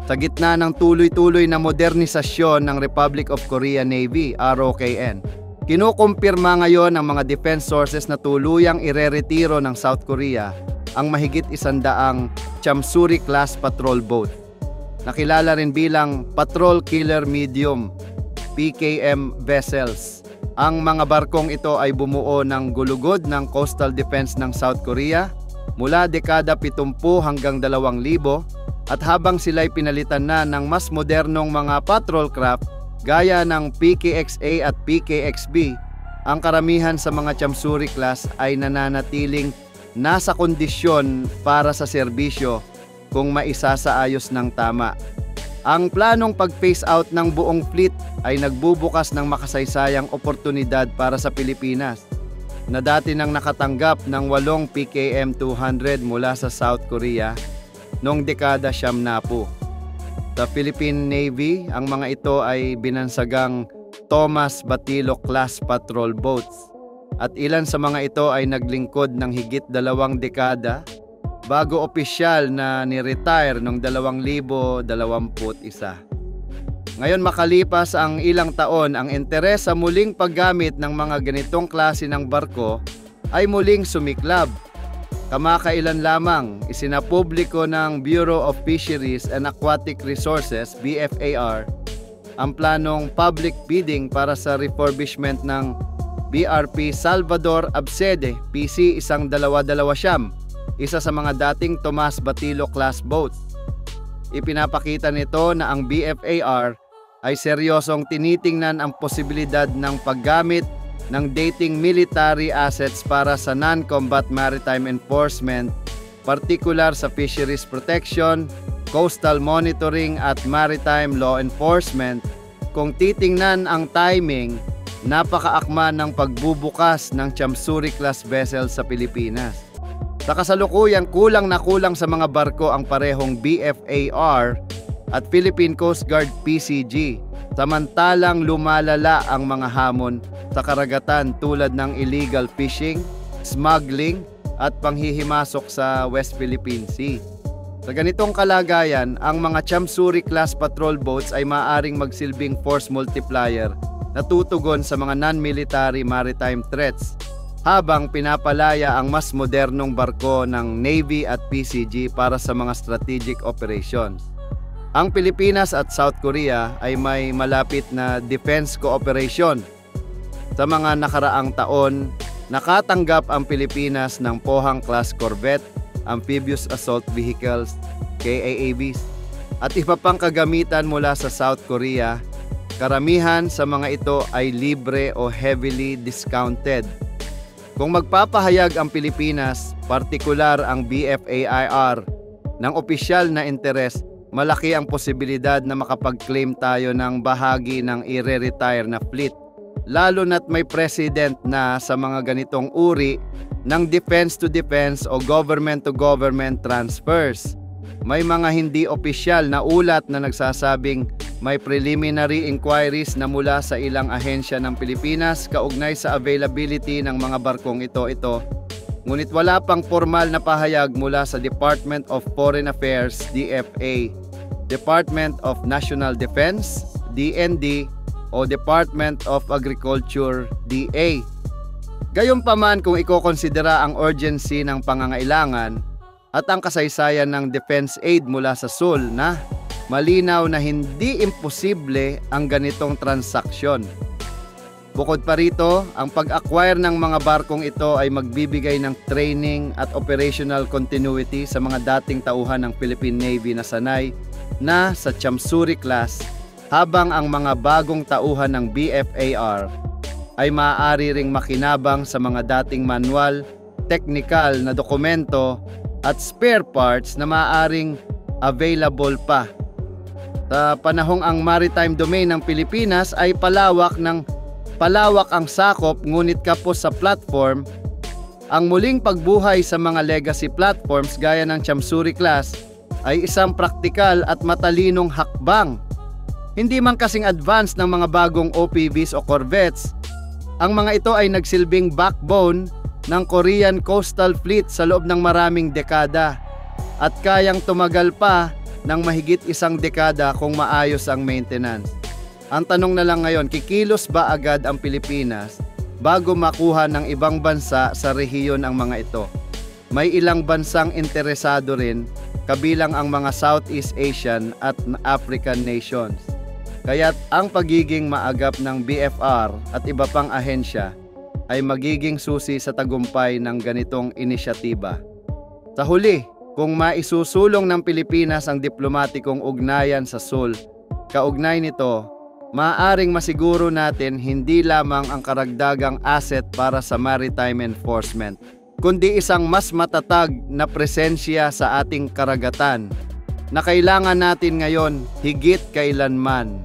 Sa gitna ng tuloy-tuloy na modernisasyon ng Republic of Korea Navy, ROKN, kinukumpirma ngayon ng mga defense sources na tuluyang ireretiro ng South Korea ang mahigit 100 Chamsuri-class patrol boat. Nakilala rin bilang Patrol Killer Medium, PKM vessels. Ang mga barkong ito ay bumuo ng gulugod ng coastal defense ng South Korea mula dekada 70 hanggang 2000 at habang sila'y pinalitan na ng mas modernong mga patrol craft gaya ng PKXA at PKXB, ang karamihan sa mga Chamsuri class ay nananatiling nasa kondisyon para sa serbisyo kung maisasaayos ng tama. Ang planong pag-phase out ng buong fleet ay nagbubukas ng makasaysayang oportunidad para sa Pilipinas na dati nang nakatanggap ng 8 PKM-200 mula sa South Korea noong dekada 70. Sa Philippine Navy, ang mga ito ay binansagang Thomas Batilo class patrol boats at ilan sa mga ito ay naglingkod ng higit 2 dekada bago opisyal na ni-retire noong 2021. Ngayon makalipas ang ilang taon, ang interes sa muling paggamit ng mga ganitong klase ng barko ay muling sumiklab. Kamakailan lamang, isinapubliko ng Bureau of Fisheries and Aquatic Resources, BFAR, ang planong public bidding para sa refurbishment ng BRP Salvador Absede PC 1229, isa sa mga dating Tomas Batilo class boats. Ipinapakita nito na ang BFAR ay seryosong tinitingnan ang posibilidad ng paggamit ng dating military assets para sa non-combat maritime enforcement, partikular sa fisheries protection, coastal monitoring at maritime law enforcement. Kung titingnan ang timing, napakaakma ng pagbubukas ng Chamsuri class vessels sa Pilipinas. Sa kasalukuyan, kulang na kulang sa mga barko ang parehong BFAR at Philippine Coast Guard PCG, samantalang lumalala ang mga hamon sa karagatan tulad ng illegal fishing, smuggling at panghihimasok sa West Philippine Sea. Sa ganitong kalagayan, ang mga Chamsuri class patrol boats ay maaaring magsilbing force multiplier na tutugon sa mga non-military maritime threats habang pinapalaya ang mas modernong barko ng Navy at PCG para sa mga strategic operations. Ang Pilipinas at South Korea ay may malapit na defense cooperation. Sa mga nakaraang taon, nakatanggap ang Pilipinas ng Pohang-class corvette, amphibious assault vehicles, KAAVs, at iba pang kagamitan mula sa South Korea. Karamihan sa mga ito ay libre o heavily discounted. Kung magpapahayag ang Pilipinas, partikular ang BFAIR, ng opisyal na interes, malaki ang posibilidad na makapag-claim tayo ng bahagi ng i-retire na fleet. Lalo na't may precedent na sa mga ganitong uri ng defense-to-defense o government-to-government transfers. May mga hindi opisyal na ulat na nagsasabing may preliminary inquiries na mula sa ilang ahensya ng Pilipinas kaugnay sa availability ng mga barkong ito. Ngunit wala pang formal na pahayag mula sa Department of Foreign Affairs, DFA, Department of National Defense, DND, o Department of Agriculture, DA. Gayunpaman, kung ikokonsidera ang urgency ng pangangailangan at ang kasaysayan ng defense aid mula sa SUL na malinaw na hindi imposible ang ganitong transaksyon. Bukod pa rito, ang pag-acquire ng mga barkong ito ay magbibigay ng training at operational continuity sa mga dating tauhan ng Philippine Navy na sanay na sa Chamsuri class, habang ang mga bagong tauhan ng BFAR ay maaari ring makinabang sa mga dating manual, technical na dokumento at spare parts na maaaring available pa. Sa panahong ang maritime domain ng Pilipinas ay palawak ang sakop, ngunit kapos sa platform, ang muling pagbuhay sa mga legacy platforms gaya ng Chamsuri class ay isang praktikal at matalinong hakbang. Hindi man kasing advanced ng mga bagong OPVs o corvettes, ang mga ito ay nagsilbing backbone ng Korean Coastal Fleet sa loob ng maraming dekada at kayang tumagal pa ng mahigit isang dekada kung maayos ang maintenance. Ang tanong na lang ngayon, kikilos ba agad ang Pilipinas bago makuha ng ibang bansa sa rehiyon ang mga ito? May ilang bansang interesado rin, kabilang ang mga Southeast Asian at African nations. Kaya't ang pagiging maagap ng BFR at iba pang ahensya ay magiging susi sa tagumpay ng ganitong inisyatiba. Sa huli, kung maisusulong ng Pilipinas ang diplomatikong ugnayan sa Seoul, kaugnay nito, maaaring masiguro natin hindi lamang ang karagdagang asset para sa maritime enforcement, kundi isang mas matatag na presensya sa ating karagatan na kailangan natin ngayon higit kailanman.